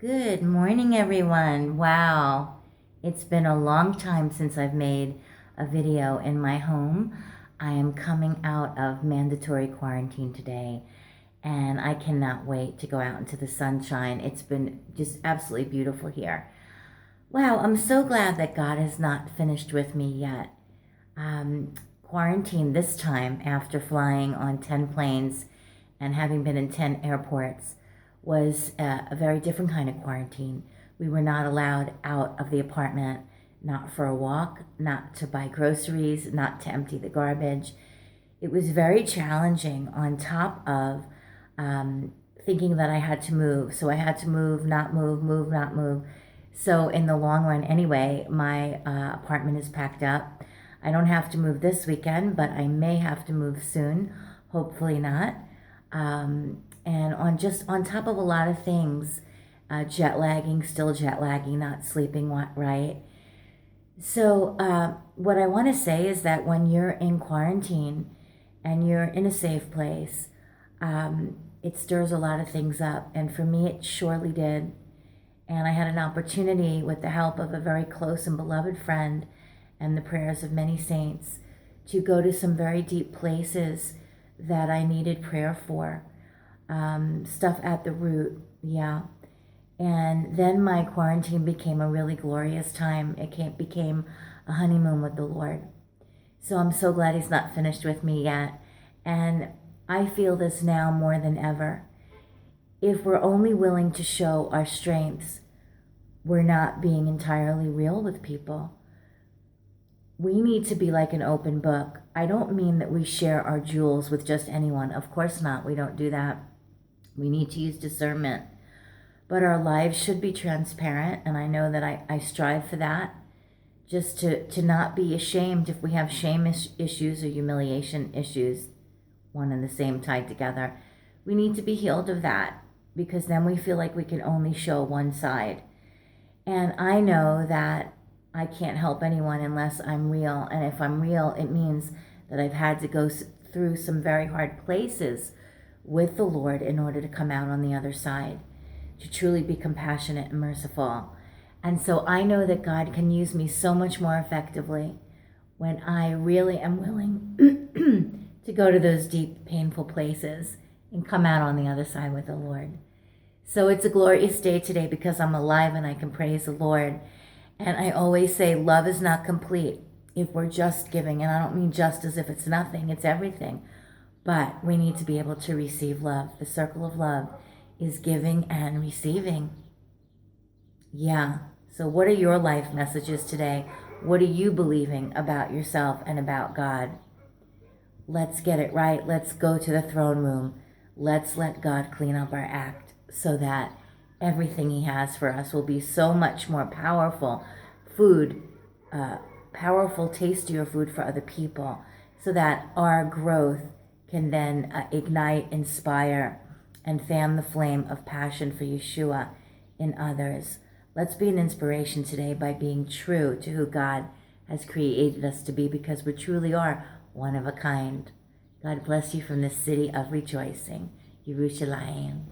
Good morning, everyone. Wow, it's been a long time since I've made a video in my home. I am coming out of mandatory quarantine today, and I cannot wait to go out into the sunshine. It's been just absolutely beautiful here. Wow, I'm so glad that God has not finished with me yet. Quarantine this time, after flying on 10 planes and having been in 10 airports, was a very different kind of quarantine. We were not allowed out of the apartment, not for a walk, not to buy groceries, not to empty the garbage. It was very challenging, on top of thinking that I had to move. So I had to move, not move, move, not move. So in the long run, anyway, my apartment is packed up. I don't have to move this weekend, but I may have to move soon. Hopefully not. And on top of a lot of things, still jet lagging, not sleeping right. So what I want to say is that when you're in quarantine and you're in a safe place, it stirs a lot of things up. And for me, it surely did. And I had an opportunity, with the help of a very close and beloved friend and the prayers of many saints, to go to some very deep places that I needed prayer for. Stuff at the root, yeah. And then my quarantine became a really glorious time. It became a honeymoon with the Lord. So I'm so glad He's not finished with me yet. And I feel this now more than ever. If we're only willing to show our strengths, we're not being entirely real with people. We need to be like an open book. I don't mean that we share our jewels with just anyone. Of course not. We don't do that. We need to use discernment. But our lives should be transparent, and I know that I strive for that. Just to not be ashamed if we have shame issues or humiliation issues, one and the same tied together. We need to be healed of that, because then we feel like we can only show one side. And I know that I can't help anyone unless I'm real. And if I'm real, it means that I've had to go through some very hard places with the Lord in order to come out on the other side, to truly be compassionate and merciful. And so I know that God can use me so much more effectively when I really am willing to go to those deep, painful places and come out on the other side with the Lord. So it's a glorious day today because I'm alive and I can praise the Lord. And I always say love is not complete if we're just giving. And I don't mean just as if it's nothing, it's everything. But we need to be able to receive love. The circle of love is giving and receiving. Yeah. So what are your life messages today? What are you believing about yourself and about God? Let's get it right. Let's go to the throne room. Let's let God clean up our act so that everything He has for us will be so much more powerful food, powerful, tastier food for other people, so that our growth can then ignite, inspire, and fan the flame of passion for Yeshua in others. Let's be an inspiration today by being true to who God has created us to be, because we truly are one of a kind. God bless you from the city of rejoicing, Yerushalayim.